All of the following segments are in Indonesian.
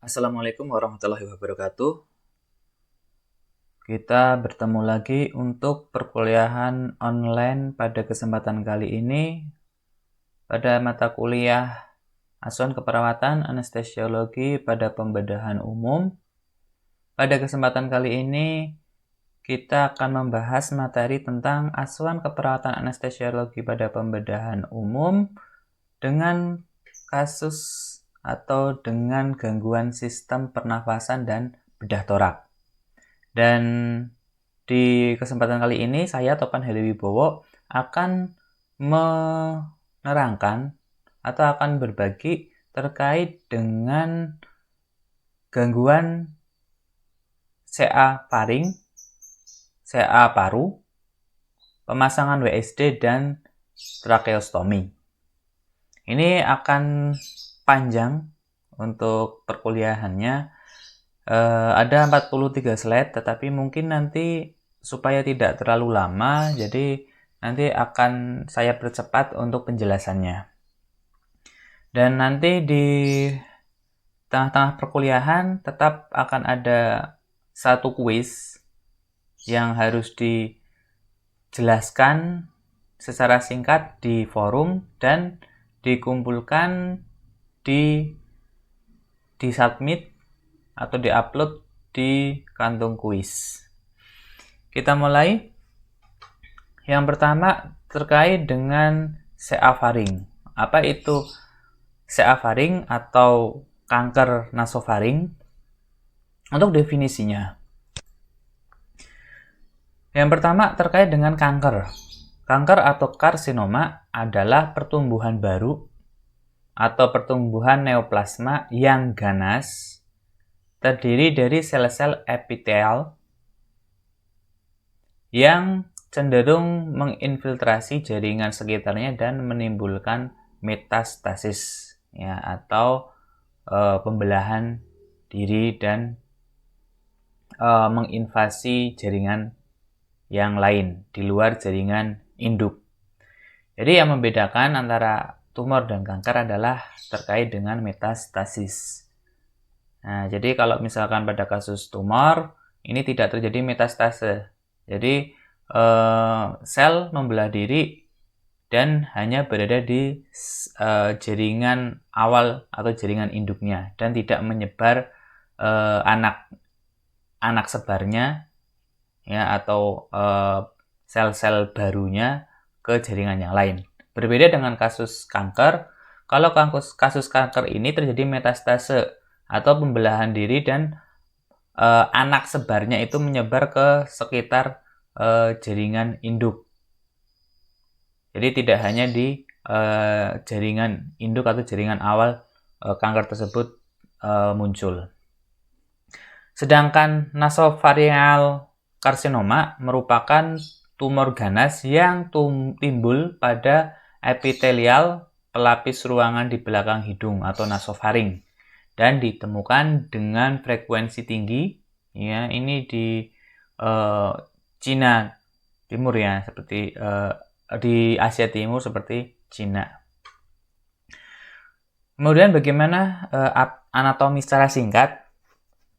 Assalamualaikum warahmatullahi wabarakatuh. Kita bertemu lagi untuk perkuliahan online pada kesempatan kali ini pada mata kuliah Asuhan Keperawatan Anestesiologi pada Pembedahan Umum. Pada kesempatan kali ini kita akan membahas materi tentang asuhan keperawatan anestesiologi pada pembedahan umum dengan kasus atau dengan gangguan sistem pernafasan dan bedah torak. Dan di kesempatan kali ini saya Topan Heliwibowo akan menerangkan atau akan berbagi terkait dengan gangguan CA faring, CA paru, pemasangan WSD dan tracheostomi. Ini akan panjang untuk perkuliahannya. Ada 43 slide, tetapi mungkin nanti supaya tidak terlalu lama, jadi nanti akan saya percepat untuk penjelasannya. Dan nanti di tengah-tengah perkuliahan tetap akan ada satu kuis yang harus dijelaskan secara singkat di forum dan dikumpulkan di submit atau diupload di kantung kuis. Kita mulai. Yang pertama terkait dengan CA faring. Apa itu CA faring atau kanker nasofaring? Untuk definisinya. Yang pertama terkait dengan kanker. Kanker atau karsinoma adalah pertumbuhan baru atau pertumbuhan neoplasma yang ganas terdiri dari sel-sel epithel yang cenderung menginfiltrasi jaringan sekitarnya dan menimbulkan metastasis ya, atau pembelahan diri dan menginvasi jaringan yang lain di luar jaringan induk. Jadi yang membedakan antara tumor dan kanker adalah terkait dengan metastasis. Nah, jadi kalau misalkan pada kasus tumor, ini tidak terjadi metastase. Jadi sel membelah diri dan hanya berada di jaringan awal atau jaringan induknya dan tidak menyebar anak sebarnya ya, atau sel-sel barunya ke jaringan yang lain. Berbeda dengan kasus kanker, kalau kasus kanker ini terjadi metastase atau pembelahan diri dan anak sebarnya itu menyebar ke sekitar jaringan induk. Jadi tidak hanya di jaringan induk atau jaringan awal kanker tersebut muncul. Sedangkan nasopharyngeal karsinoma merupakan tumor ganas yang timbul pada epitelial pelapis ruangan di belakang hidung atau nasofaring dan ditemukan dengan frekuensi tinggi ya, ini di Cina Timur ya, seperti di Asia Timur seperti Cina. Kemudian bagaimana anatomi secara singkat?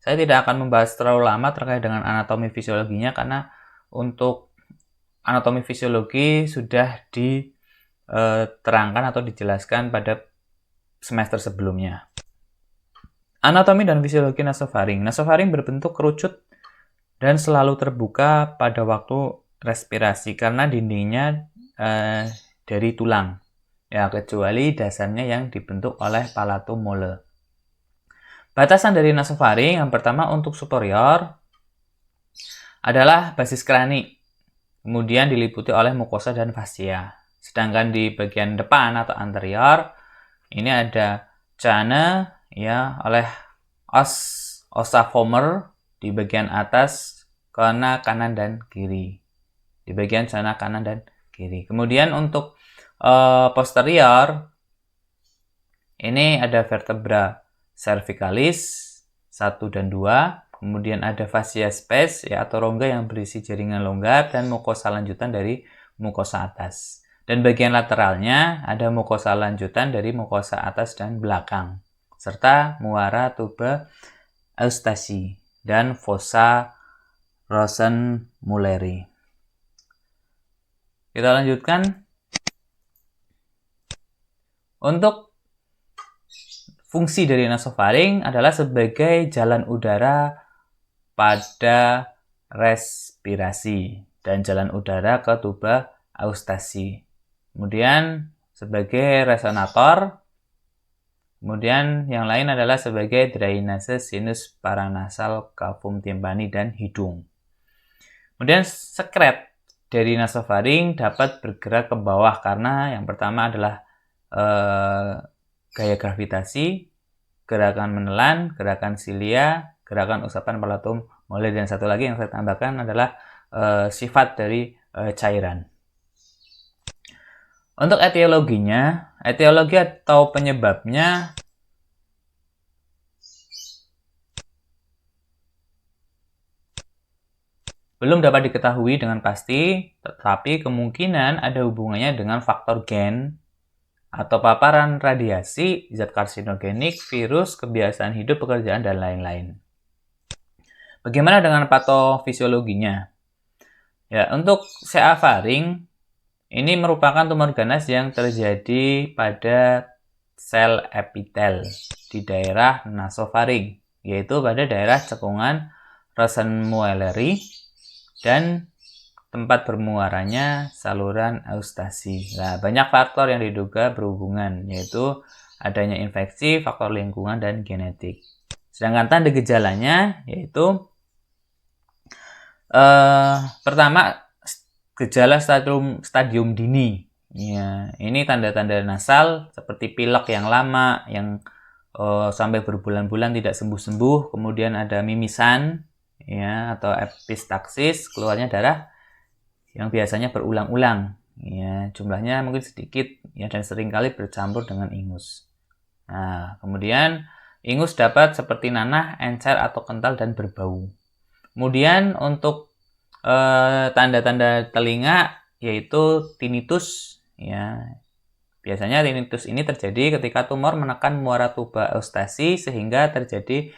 Saya tidak akan membahas terlalu lama terkait dengan anatomi fisiologinya karena untuk anatomi fisiologi sudah diterangkan atau dijelaskan pada semester sebelumnya. Anatomi dan fisiologi nasofaring. Nasofaring berbentuk kerucut dan selalu terbuka pada waktu respirasi karena dindingnya dari tulang. Ya, kecuali dasarnya yang dibentuk oleh palatum mole. Batasan dari nasofaring yang pertama untuk superior adalah basis krani, kemudian diliputi oleh mukosa dan fascia. Sedangkan di bagian depan atau anterior ini ada chana ya, oleh ossa vomer di bagian atas kanan dan kiri. Di bagian chana kanan dan kiri. Kemudian untuk posterior ini ada vertebra cervicalis 1 dan 2, kemudian ada fascia spes ya, atau rongga yang berisi jaringan longgar dan mukosa lanjutan dari mukosa atas. Dan bagian lateralnya ada mukosa lanjutan dari mukosa atas dan belakang. serta muara tuba Eustasi dan fossa Rosenmulleri. Kita lanjutkan. Untuk fungsi dari nasofaring adalah sebagai jalan udara pada respirasi dan jalan udara ke tuba Eustasi. Kemudian sebagai resonator. Kemudian yang lain adalah sebagai drainase sinus paranasal kavum timpani dan hidung. Kemudian sekret dari nasofaring dapat bergerak ke bawah karena yang pertama adalah gaya gravitasi, gerakan menelan, gerakan silia, gerakan usapan palatum moler, dan satu lagi yang saya tambahkan adalah sifat dari cairan. Untuk etiologi atau penyebabnya belum dapat diketahui dengan pasti, tetapi kemungkinan ada hubungannya dengan faktor gen atau paparan radiasi, zat karsinogenik, virus, kebiasaan hidup, pekerjaan, dan lain-lain. Bagaimana dengan patofisiologinya? Ya, untuk CA faring ini merupakan tumor ganas yang terjadi pada sel epitel di daerah nasofaring, yaitu pada daerah cekungan Rosenmulleri dan tempat bermuaranya saluran Eustasi. Nah, banyak faktor yang diduga berhubungan, yaitu adanya infeksi, faktor lingkungan, dan genetik. Sedangkan tanda gejalanya yaitu pertama, gejala stadium dini. Ya, ini tanda-tanda nasal seperti pilek yang lama, yang sampai berbulan-bulan tidak sembuh-sembuh. Kemudian ada mimisan, ya, atau epistaksis, keluarnya darah yang biasanya berulang-ulang. Ya, jumlahnya mungkin sedikit, ya, dan seringkali bercampur dengan ingus. Nah, kemudian ingus dapat seperti nanah, encer, atau kental dan berbau. Kemudian untuk tanda-tanda telinga yaitu tinnitus, ya. Biasanya tinnitus ini terjadi ketika tumor menekan muara tuba Eustasi sehingga terjadi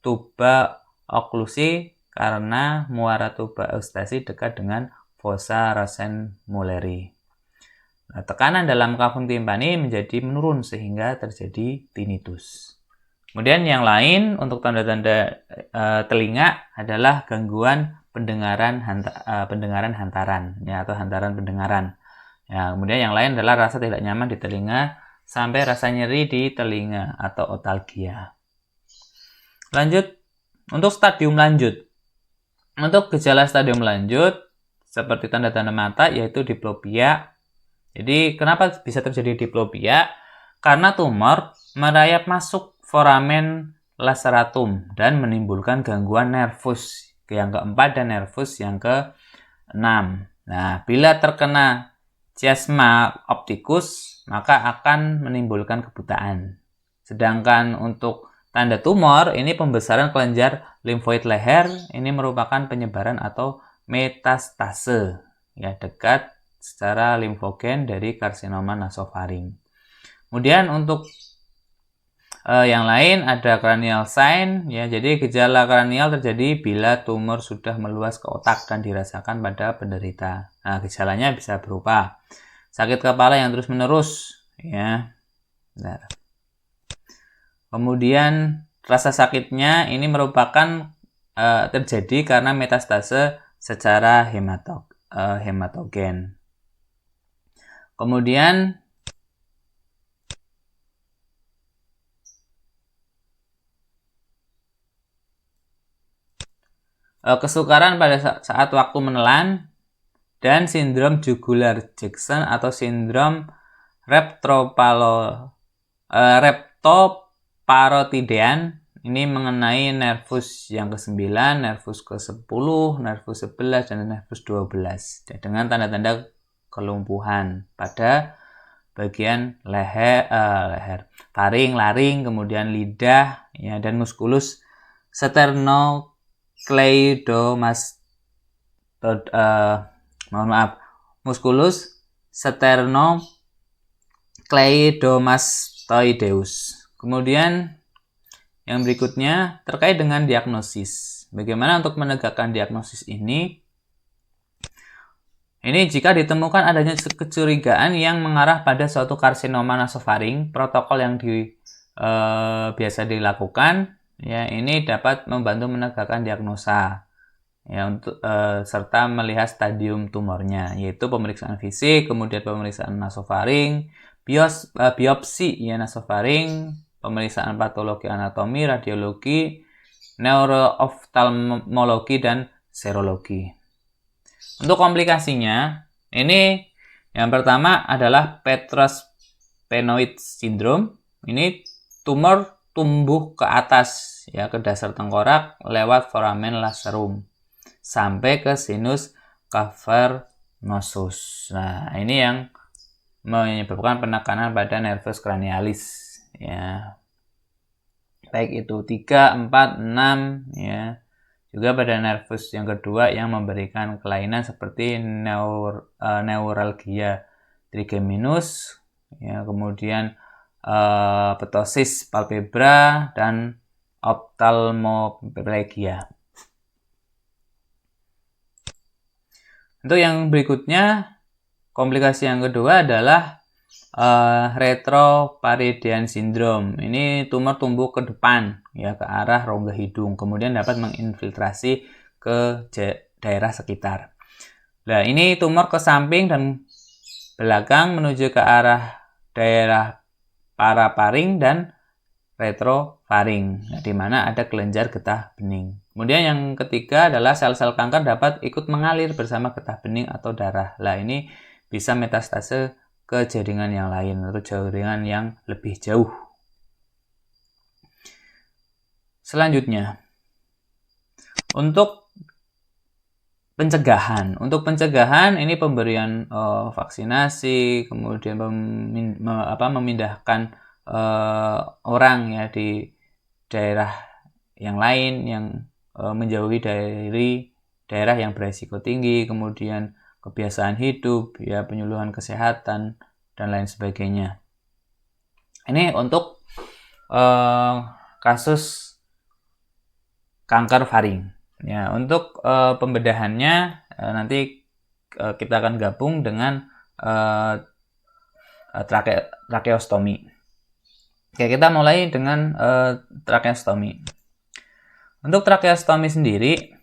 tuba oklusi karena muara tuba Eustasi dekat dengan fossa Rosenmulleri. Nah, tekanan dalam kavum timpani menjadi menurun sehingga terjadi tinnitus. Kemudian yang lain untuk tanda-tanda telinga adalah gangguan pendengaran hantaran, ya, atau hantaran pendengaran. Ya, kemudian yang lain adalah rasa tidak nyaman di telinga sampai rasa nyeri di telinga atau otalgia. Lanjut, untuk stadium lanjut. Untuk gejala stadium lanjut seperti tanda-tanda mata yaitu diplopia. Jadi kenapa bisa terjadi diplopia? Karena tumor merayap masuk foramen laceratum dan menimbulkan gangguan nervus yang keempat dan nervus yang keenam. Nah, bila terkena chiasma opticus, maka akan menimbulkan kebutaan. Sedangkan untuk tanda tumor, ini pembesaran kelenjar limfoid leher, ini merupakan penyebaran atau metastase, ya, dekat secara limfogen dari karsinoma nasofaring. Kemudian untuk yang lain ada cranial sign, ya. Jadi gejala kranial terjadi bila tumor sudah meluas ke otak dan dirasakan pada penderita. Nah, gejalanya bisa berupa sakit kepala yang terus-menerus, ya. Nah. Kemudian rasa sakitnya ini merupakan terjadi karena metastase secara hematogen. Kemudian kesukaran pada saat waktu menelan dan sindrom jugular Jackson atau sindrom reptoparotidean ini mengenai nervus yang ke-9, nervus ke-10, nervus 11, dan nervus 12 dengan tanda-tanda kelumpuhan pada bagian leher, faring, laring, kemudian lidah, ya, dan muskulus musculus sternocleidomastoideus. Kemudian Yang berikutnya terkait dengan diagnosis. Bagaimana untuk menegakkan diagnosis ini? Ini jika ditemukan adanya kecurigaan yang mengarah pada suatu karsinoma nasofaring, protokol yang biasa dilakukan, ya ini dapat membantu menegakkan diagnosa, ya untuk serta melihat stadium tumornya, yaitu pemeriksaan fisik, kemudian pemeriksaan nasofaring, biopsi ya nasofaring, pemeriksaan patologi anatomi, radiologi, neurooftalmologi dan serologi. Untuk komplikasinya, ini yang pertama adalah Petrus Penoid syndrome. Ini tumor tumbuh ke atas ya ke dasar tengkorak lewat foramen lacerum sampai ke sinus cavernosus. Nah, ini yang menyebabkan penekanan pada nervus cranialis ya. Baik itu 3, 4, 6 ya. Juga pada nervus yang kedua yang memberikan kelainan seperti neuralgia trigeminus, ya, kemudian ptosis palpebra dan ophthalmoplegia. Untuk yang berikutnya, komplikasi yang kedua adalah retroparidean syndrome. Ini tumor tumbuh ke depan ya ke arah rongga hidung, kemudian dapat menginfiltrasi ke daerah sekitar. Nah, ini tumor ke samping dan belakang menuju ke arah daerah parafaring dan retrofaring, nah, di mana ada kelenjar getah bening. Kemudian yang ketiga adalah sel-sel kanker dapat ikut mengalir bersama getah bening atau darah. Nah, ini bisa metastase ke jaringan yang lain atau jaringan yang lebih jauh. Selanjutnya, untuk pencegahan. Untuk pencegahan ini pemberian vaksinasi, kemudian memindahkan orang ya di daerah yang lain yang menjauhi dari daerah yang beresiko tinggi, kemudian kebiasaan hidup, ya penyuluhan kesehatan dan lain sebagainya. Ini untuk kasus kanker faring. Ya, untuk pembedahannya nanti kita akan gabung dengan tracheostomi. Oke, kita mulai dengan tracheostomi. Untuk tracheostomi sendiri,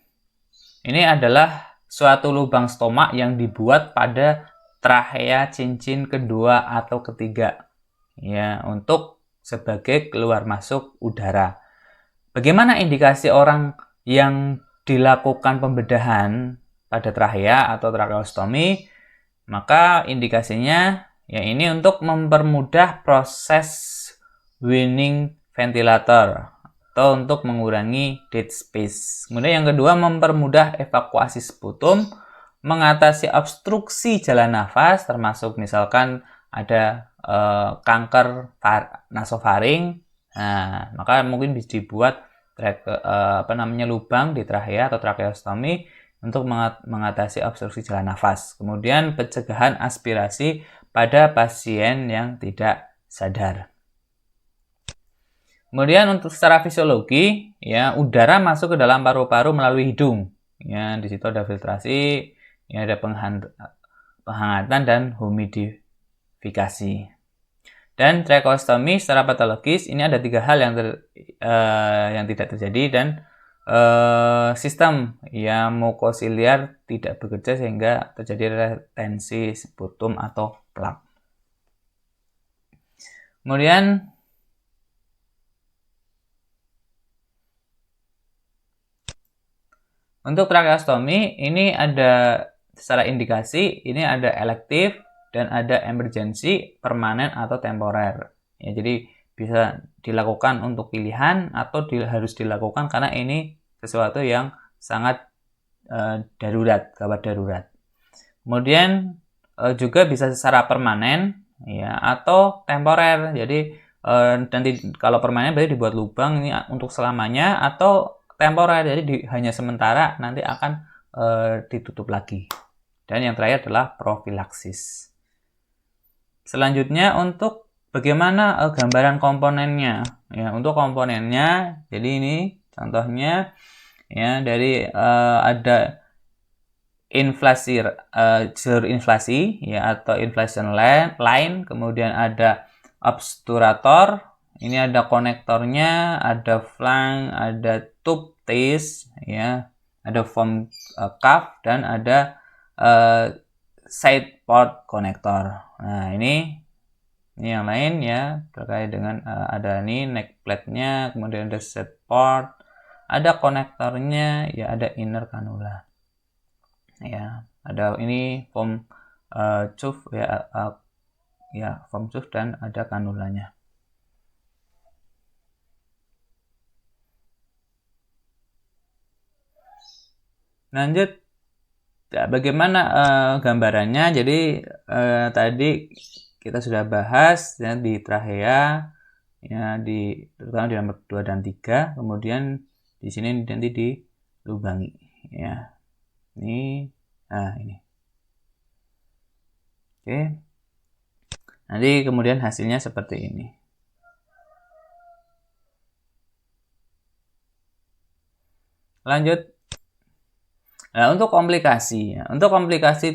ini adalah suatu lubang stomak yang dibuat pada trachea cincin kedua atau ketiga, ya, untuk sebagai keluar masuk udara. Bagaimana indikasi orang yang dilakukan pembedahan pada trachea atau tracheostomi? Maka indikasinya ya ini untuk mempermudah proses weaning ventilator atau untuk mengurangi dead space. Kemudian yang kedua, mempermudah evakuasi sputum, mengatasi obstruksi jalan nafas, termasuk misalkan ada kanker nasofaring. Nah, maka mungkin bisa dibuat lubang di trachea atau tracheostomi untuk mengatasi obstruksi jalan nafas. Kemudian pencegahan aspirasi pada pasien yang tidak sadar. Kemudian untuk secara fisiologi, ya udara masuk ke dalam paru-paru melalui hidung. Ya, di situ ada filtrasi, ya ada penghangatan dan humidifikasi. Dan tracheostomi secara patologis ini ada 3 hal yang tidak terjadi dan sistem ya mukosiliar tidak bekerja sehingga terjadi retensi sputum atau plak. Kemudian untuk tracheostomi ini ada secara indikasi, ini ada elektif dan ada emergency, permanen atau temporer. Ya, jadi bisa dilakukan untuk pilihan atau harus dilakukan karena ini sesuatu yang sangat darurat, gawat darurat. Kemudian juga bisa secara permanen ya atau temporer. Jadi nanti kalau permanen berarti dibuat lubang ini untuk selamanya, atau temporer jadi hanya sementara, nanti akan ditutup lagi. Dan yang terakhir adalah profilaksis. Selanjutnya untuk bagaimana gambaran komponennya. Ya, untuk komponennya, jadi ini contohnya ya dari ada inflasi jalur inflasi ya atau inflation line, kemudian ada obturator, ini ada konektornya, ada flank, ada tube taste ya, ada foam cuff dan ada side port konektor. Nah, ini yang lain ya terkait dengan ada ini neck plate-nya, kemudian ada set port, ada konektornya, ya ada inner cannula. Ya, ada ini foam cuff ya ya foam cuff dan ada kanulanya. Lanjut, ya, bagaimana gambarannya? Jadi tadi kita sudah bahas ya di trachea ya terutama di nomor 2 dan 3, kemudian di sini nanti dilubangi ya. Ini ini. Oke. Nanti kemudian hasilnya seperti ini. Lanjut. Nah, untuk komplikasi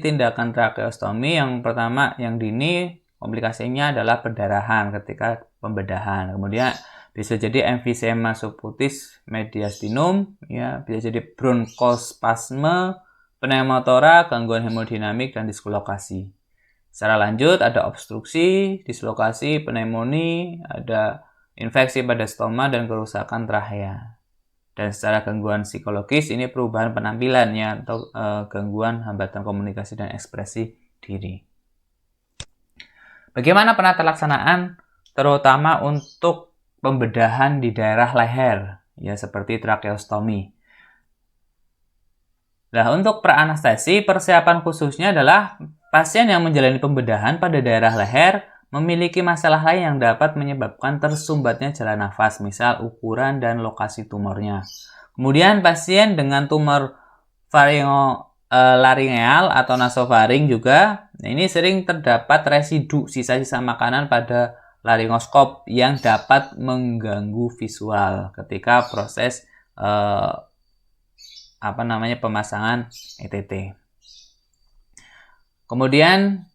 tindakan tracheostomi yang pertama yang dini komplikasinya adalah perdarahan ketika pembedahan. Kemudian bisa jadi emfisema subcutis mediastinum, ya, bisa jadi bronkospasme, pneumotora, gangguan hemodinamik dan diskolokasi. Secara lanjut ada obstruksi, dislokasi, pneumonia, ada infeksi pada stoma dan kerusakan trachea. Dan secara gangguan psikologis ini perubahan penampilan ya atau gangguan hambatan komunikasi dan ekspresi diri. Bagaimana penata laksanaan terutama untuk pembedahan di daerah leher ya seperti tracheostomi. Nah, untuk praanestesi persiapan khususnya adalah pasien yang menjalani pembedahan pada daerah leher memiliki masalah lain yang dapat menyebabkan tersumbatnya jalan nafas, misal ukuran dan lokasi tumornya. Kemudian pasien dengan tumor laringeal atau nasofaring juga, ini sering terdapat residu sisa-sisa makanan pada laringoskop yang dapat mengganggu visual ketika proses pemasangan ETT. Kemudian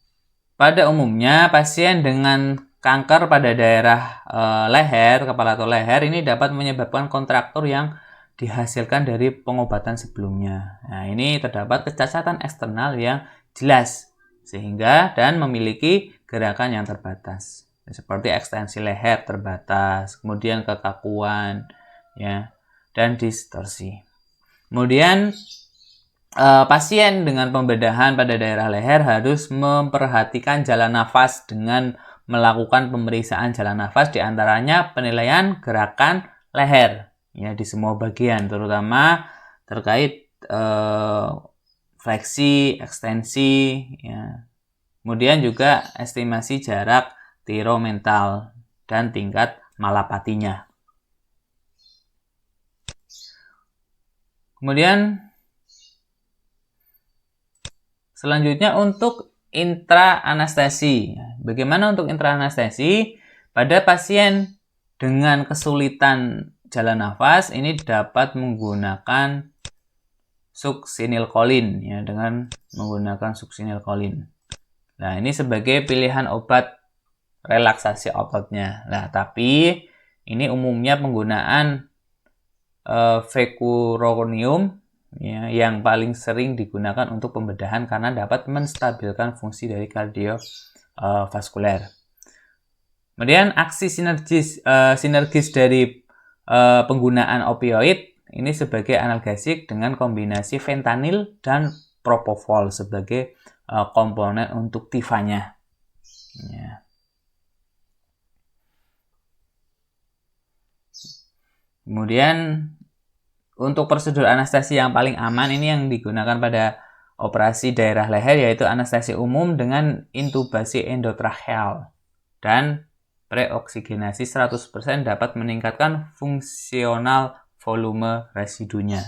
pada umumnya, pasien dengan kanker pada daerah leher, kepala atau leher ini dapat menyebabkan kontraktur yang dihasilkan dari pengobatan sebelumnya. Nah, ini terdapat kecacatan eksternal yang jelas sehingga dan memiliki gerakan yang terbatas. Seperti ekstensi leher terbatas, kemudian kekakuan ya, dan distorsi. Kemudian pasien dengan pembedahan pada daerah leher harus memperhatikan jalan nafas dengan melakukan pemeriksaan jalan nafas diantaranya penilaian gerakan leher ya di semua bagian terutama terkait fleksi, ekstensi ya. Kemudian juga estimasi jarak tiromental dan tingkat malapatinya. Kemudian selanjutnya untuk intraanestesi. Bagaimana untuk intraanestesi? Pada pasien dengan kesulitan jalan nafas ini dapat menggunakan suksinilkolin ya dengan menggunakan suksinilkolin. Nah, ini sebagai pilihan obat relaksasi ototnya. Nah, tapi ini umumnya penggunaan vecuronium ya, yang paling sering digunakan untuk pembedahan karena dapat menstabilkan fungsi dari kardiovaskuler. Kemudian aksi sinergis dari penggunaan opioid ini sebagai analgesik dengan kombinasi fentanyl dan propofol sebagai komponen untuk tifanya. Ya. Kemudian untuk prosedur anestesi yang paling aman ini yang digunakan pada operasi daerah leher yaitu anestesi umum dengan intubasi endotracheal dan preoksigenasi 100% dapat meningkatkan fungsional volume residunya.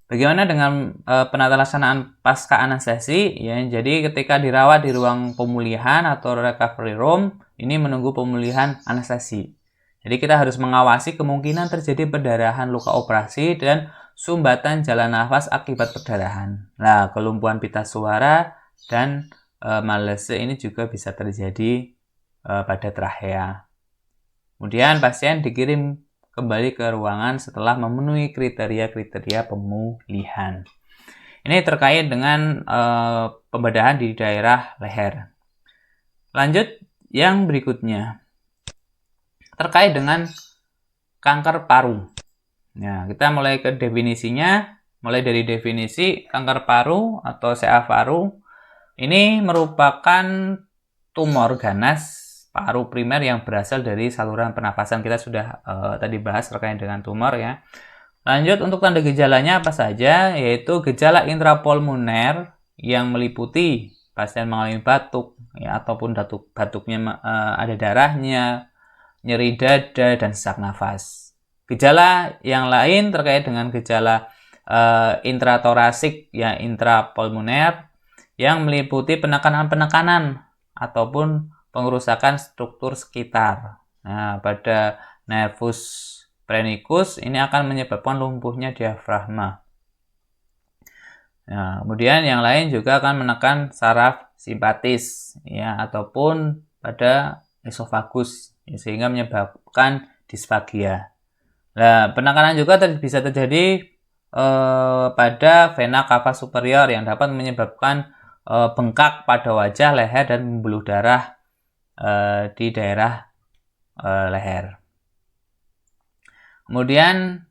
Bagaimana dengan penata laksanaan pasca anestesi? Ya, jadi ketika dirawat di ruang pemulihan atau recovery room, ini menunggu pemulihan anestesi. Jadi kita harus mengawasi kemungkinan terjadi perdarahan luka operasi dan sumbatan jalan nafas akibat perdarahan. Nah, kelumpuhan pita suara dan malese ini juga bisa terjadi pada trachea. Kemudian pasien dikirim kembali ke ruangan setelah memenuhi kriteria-kriteria pemulihan. Ini terkait dengan pembedahan di daerah leher. Lanjut yang berikutnya. Terkait dengan kanker paru. Nah, kita mulai ke definisinya. Mulai dari definisi kanker paru atau CA paru. Ini merupakan tumor ganas paru primer yang berasal dari saluran pernafasan. Kita sudah tadi bahas terkait dengan tumor ya. Lanjut untuk tanda gejalanya apa saja, yaitu gejala intrapulmoner yang meliputi pasien mengalami batuk ya, ataupun batuknya ada darahnya, nyeri dada, dan sesak nafas. Gejala yang lain terkait dengan gejala intratorasik ya, intrapulmoner yang meliputi penekanan-penekanan ataupun pengerusakan struktur sekitar. Nah, pada nervus phrenikus ini akan menyebabkan lumpuhnya diafragma. Nah, kemudian yang lain juga akan menekan saraf simpatis ya, ataupun pada esofagus sehingga menyebabkan disfagia. Nah, penekanan juga bisa terjadi pada vena cava superior yang dapat menyebabkan bengkak pada wajah, leher, dan pembuluh darah di daerah leher. Kemudian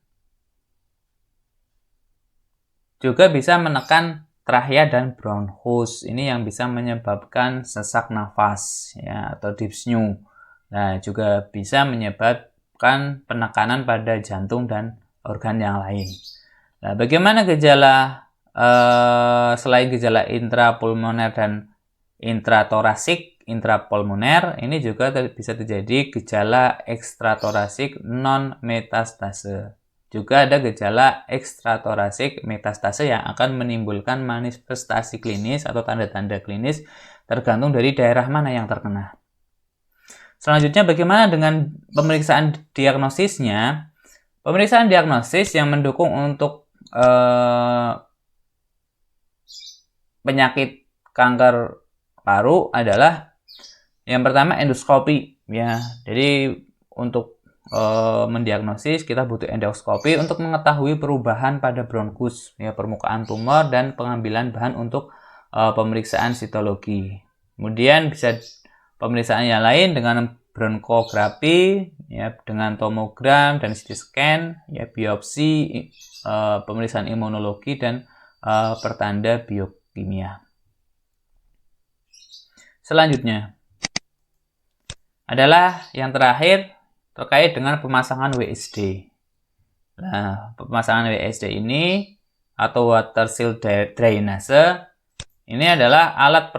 juga bisa menekan trachea dan bronchus. Ini yang bisa menyebabkan sesak nafas ya, atau dyspnea. Nah, juga bisa menyebabkan penekanan pada jantung dan organ yang lain. Nah, bagaimana gejala selain gejala intrapulmoner dan intratorasik, intrapulmoner, ini juga bisa terjadi gejala ekstratorasik non metastase. Juga ada gejala ekstratorasik metastase yang akan menimbulkan manifestasi klinis atau tanda-tanda klinis tergantung dari daerah mana yang terkena. Selanjutnya, bagaimana dengan pemeriksaan diagnosisnya? Pemeriksaan diagnosis yang mendukung untuk penyakit kanker paru adalah yang pertama endoskopi ya. Jadi untuk mendiagnosis kita butuh endoskopi untuk mengetahui perubahan pada bronkus ya, permukaan tumor, dan pengambilan bahan untuk pemeriksaan sitologi. Kemudian bisa pemeriksaan yang lain dengan bronkografi ya, dengan tomogram dan CT scan ya, biopsi, pemeriksaan imunologi, dan pertanda biokimia. Selanjutnya adalah yang terakhir terkait dengan pemasangan WSD. Nah, pemasangan WSD ini atau water seal drainase ini adalah alat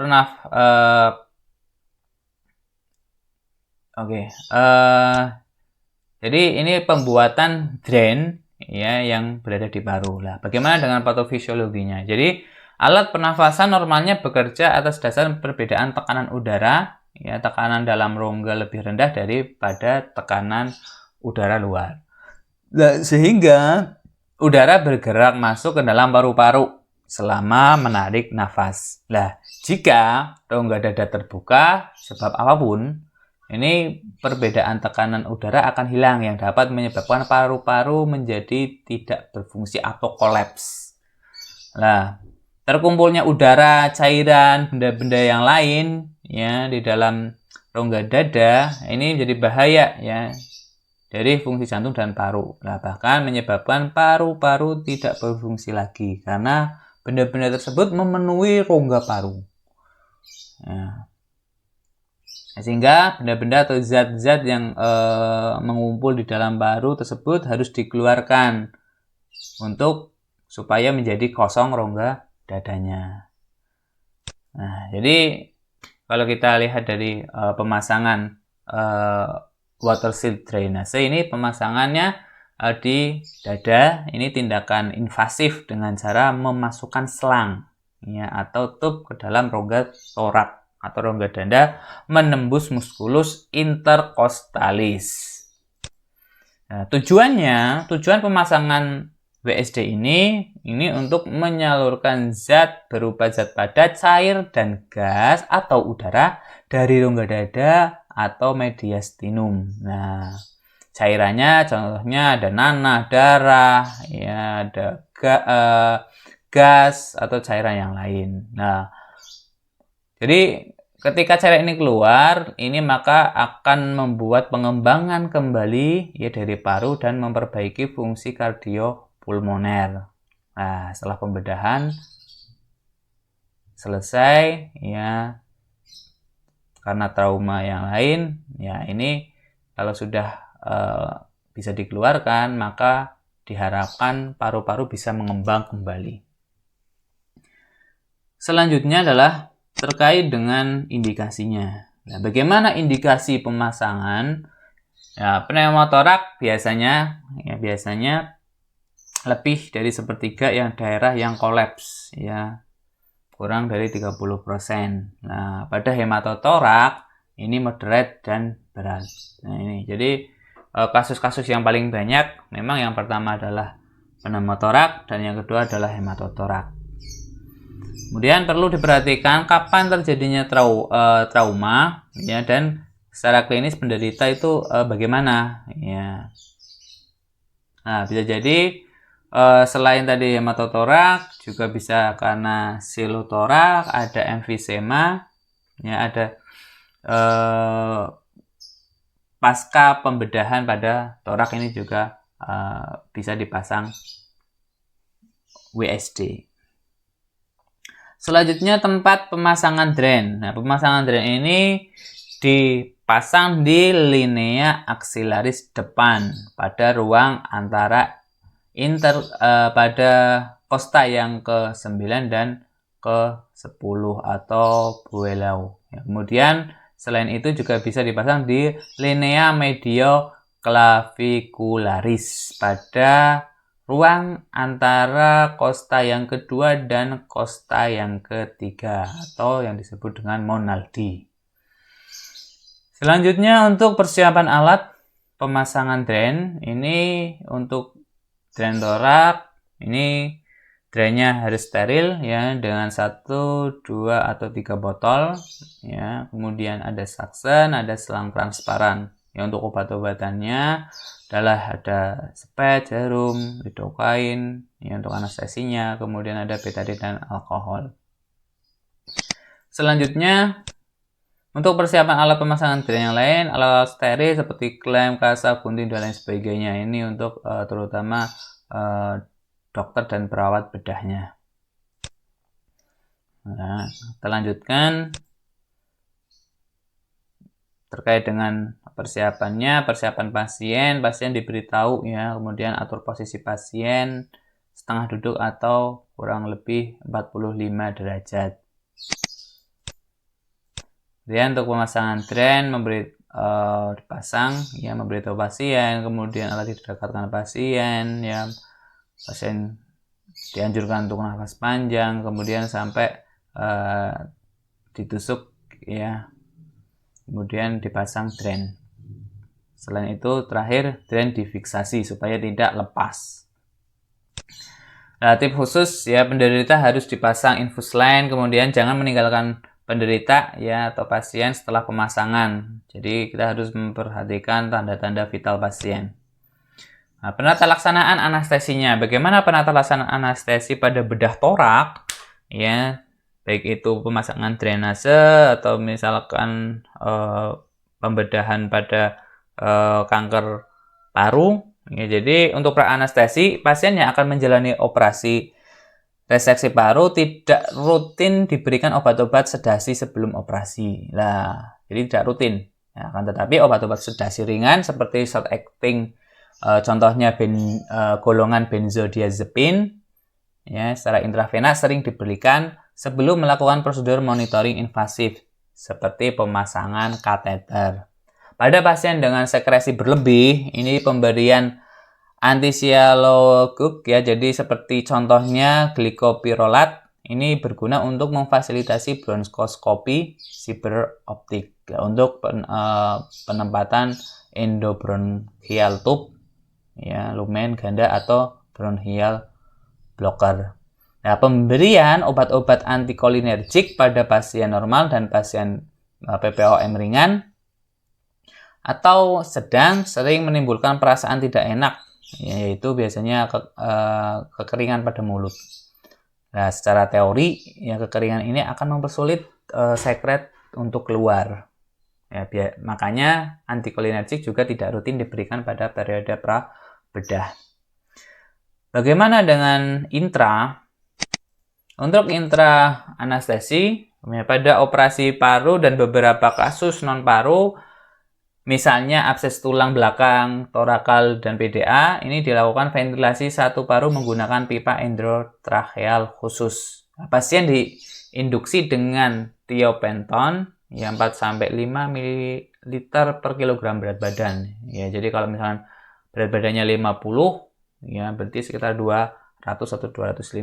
jadi ini pembuatan drain ya yang berada di paru. Nah, bagaimana dengan patofisiologinya? Jadi alat pernafasan normalnya bekerja atas dasar perbedaan tekanan udara ya, tekanan dalam rongga lebih rendah daripada tekanan udara luar. Nah, sehingga udara bergerak masuk ke dalam paru-paru selama menarik nafas. Nah, jika rongga dada terbuka sebab apapun, ini perbedaan tekanan udara akan hilang yang dapat menyebabkan paru-paru menjadi tidak berfungsi atau kolaps. Nah, terkumpulnya udara, cairan, benda-benda yang lain ya di dalam rongga dada ini jadi bahaya ya dari fungsi jantung dan paru. Nah, bahkan menyebabkan paru-paru tidak berfungsi lagi karena benda-benda tersebut memenuhi rongga paru. Nah, sehingga benda-benda atau zat-zat yang mengumpul di dalam paru tersebut harus dikeluarkan untuk supaya menjadi kosong rongga dadanya. Nah, jadi kalau kita lihat dari pemasangan water seal drainase ini, pemasangannya di dada ini tindakan invasif dengan cara memasukkan selang ya, atau tub ke dalam rongga torak atau rongga dada menembus musculus intercostalis. Nah, tujuan pemasangan WSD ini untuk menyalurkan zat berupa zat padat, cair, dan gas atau udara dari rongga dada atau mediastinum. Nah, cairannya contohnya ada nanah, darah, ya, ada gas atau cairan yang lain. Nah, jadi ketika cairan ini keluar, ini maka akan membuat pengembangan kembali ya dari paru dan memperbaiki fungsi kardiopulmoner. Nah, setelah pembedahan selesai ya karena trauma yang lain, ya ini kalau sudah bisa dikeluarkan, maka diharapkan paru-paru bisa mengembang kembali. Selanjutnya adalah terkait dengan indikasinya. Nah, bagaimana indikasi pemasangan? Ya, pneumotorak biasanya lebih dari sepertiga yang daerah yang kolaps, ya, kurang dari 30%. Nah, pada hematotorak ini moderate dan berat. Nah, ini jadi kasus-kasus yang paling banyak memang yang pertama adalah pneumotorak dan yang kedua adalah hematotorak. Kemudian perlu diperhatikan kapan terjadinya trauma ya, dan secara klinis penderita itu bagaimana ya. Nah, bisa jadi selain tadi hematotorak juga bisa karena silotorak, ada emfisema ya, ada pasca pembedahan pada torak ini juga bisa dipasang WSD. Selanjutnya tempat pemasangan drain. Nah, pemasangan drain ini dipasang di linea aksilaris depan pada ruang antara pada kosta yang ke-9 dan ke-10 atau buelau. Ya, kemudian selain itu juga bisa dipasang di linea medio clavicularis pada ruang antara kosta yang kedua dan kosta yang ketiga atau yang disebut dengan Monaldi. Selanjutnya untuk persiapan alat pemasangan drain, ini untuk drain torak, ini drainnya harus steril ya, dengan 1, 2 atau 3 botol ya. Kemudian ada suction, ada selang transparan. Ya, untuk obat-obatannya adalah ada spet, jarum, lidocaine ya, untuk anestesinya, kemudian ada betadine dan alkohol. Selanjutnya untuk persiapan alat pemasangan drain yang lain, alat steril seperti klem, kasa, gunting dan lain sebagainya. Ini untuk terutama dokter dan perawat bedahnya. Nah, kita lanjutkan terkait dengan persiapannya. Persiapan pasien diberitahu ya, kemudian atur posisi pasien setengah duduk atau kurang lebih 45 derajat. Kemudian untuk pemasangan drain dipasang ya, memberitahu pasien, kemudian alat didekatkan pasien ya, pasien dianjurkan untuk nafas panjang, kemudian sampai ditusuk ya, kemudian dipasang drain. Selain itu terakhir drain difiksasi supaya tidak lepas. Nah, tip khusus ya, penderita harus dipasang infus line, kemudian jangan meninggalkan penderita ya atau pasien setelah pemasangan. Jadi kita harus memperhatikan tanda-tanda vital pasien. Nah, penata laksanaan anestesinya. Bagaimana penata laksanaan anestesi pada bedah torak ya, baik itu pemasangan drainase atau misalkan pembedahan pada kanker paru ya. Jadi untuk pra-anestesi, pasien yang akan menjalani operasi reseksi paru tidak rutin diberikan obat-obat sedasi sebelum operasi. Nah, jadi tidak rutin. Ya, akan tetapi obat-obat sedasi ringan seperti short acting, contohnya golongan benzodiazepin ya, secara intravena sering diberikan sebelum melakukan prosedur monitoring invasif seperti pemasangan kateter. Pada pasien dengan sekresi berlebih, ini pemberian antisialoguk ya, jadi seperti contohnya glikopirolat, ini berguna untuk memfasilitasi bronkoskopi siberoptik ya, untuk penempatan endobronchial tube ya, lumen ganda atau bronchial blocker. Nah, pemberian obat-obat antikolinergik pada pasien normal dan pasien PPOM ringan atau sedang sering menimbulkan perasaan tidak enak, yaitu biasanya kekeringan pada mulut. Nah, secara teori, ya, kekeringan ini akan mempersulit sekret untuk keluar. Ya, makanya antikolinergik juga tidak rutin diberikan pada periode prabedah. Bagaimana dengan intra? Untuk intra anestesi, ya, pada operasi paru dan beberapa kasus non-paru, misalnya abses tulang belakang, torakal, dan PDA, ini dilakukan ventilasi satu paru menggunakan pipa endotracheal khusus. Nah, pasien diinduksi dengan tiopenton, ya, 4-5 ml per kilogram berat badan. Ya, jadi kalau misalnya berat badannya 50, ya, berarti sekitar 200 atau 250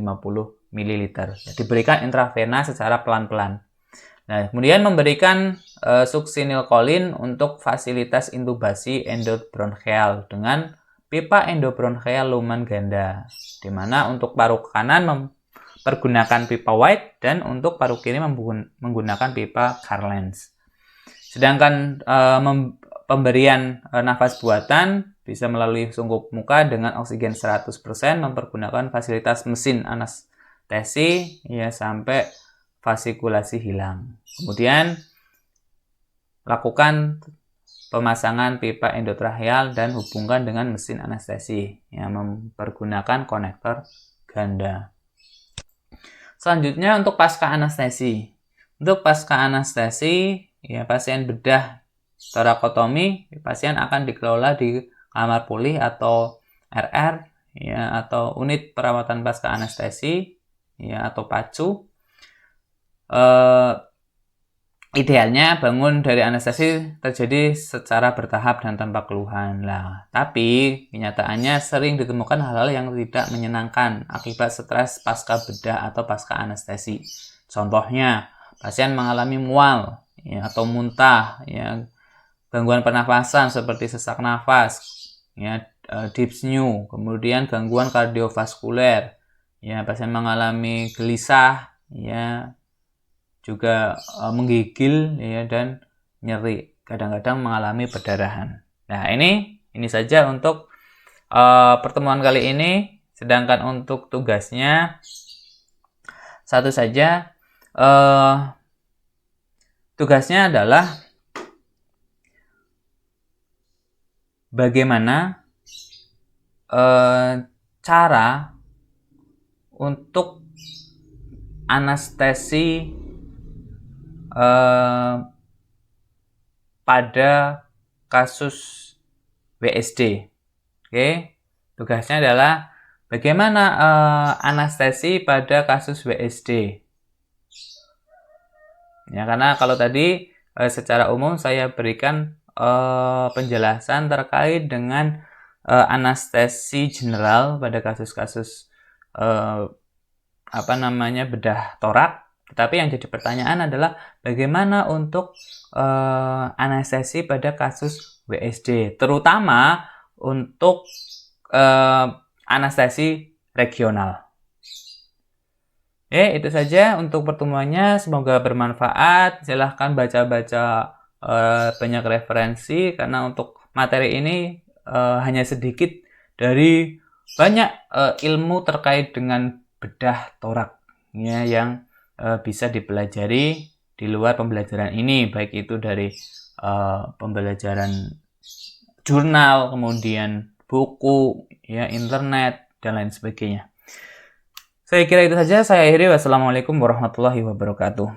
ml. Ya, diberikan intravena secara pelan-pelan. Nah, kemudian memberikan succinylcholine untuk fasilitas intubasi endobronchial dengan pipa endobronchial lumen ganda, di mana untuk paru kanan mempergunakan pipa White dan untuk paru kiri menggunakan pipa Carlens. Sedangkan pemberian nafas buatan bisa melalui sungkup muka dengan oksigen 100% mempergunakan fasilitas mesin anestesi, ya, sampai fasikulasi hilang. Kemudian lakukan pemasangan pipa endotracheal dan hubungkan dengan mesin anestesi yang mempergunakan konektor ganda. Selanjutnya untuk pasca anestesi. Untuk pasca anestesi, ya, pasien bedah torakotomi, pasien akan dikelola di kamar pulih atau RR, ya, atau unit perawatan pasca anestesi, ya, atau PACU. Idealnya bangun dari anestesi terjadi secara bertahap dan tanpa keluhan. Nah, tapi kenyataannya sering ditemukan hal-hal yang tidak menyenangkan akibat stres pasca bedah atau pasca anestesi. Contohnya, pasien mengalami mual, ya, atau muntah, ya, gangguan pernafasan seperti sesak nafas, ya, dyspnea, kemudian gangguan kardiovaskuler, ya, pasien mengalami gelisah, ya, juga menggigil, ya, dan nyeri, kadang-kadang mengalami perdarahan. Nah, ini saja untuk pertemuan kali ini. Sedangkan untuk tugasnya satu saja. Tugasnya adalah bagaimana cara untuk anestesi pada kasus WSD. Oke, tugasnya adalah bagaimana anestesi pada kasus WSD. Ya, karena kalau tadi secara umum saya berikan penjelasan terkait dengan anestesi general pada kasus-kasus bedah torak. Tetapi yang jadi pertanyaan adalah bagaimana untuk anestesi pada kasus WSD, terutama untuk anestesi regional. Itu saja untuk pertemuannya. Semoga bermanfaat. Silahkan baca-baca banyak referensi, karena untuk materi ini hanya sedikit dari banyak ilmu terkait dengan bedah torak, ya, yang bisa dipelajari di luar pembelajaran ini, baik itu dari pembelajaran jurnal, kemudian buku, ya, internet, dan lain sebagainya. Saya kira itu saja. Saya akhiri. Wassalamualaikum warahmatullahi wabarakatuh.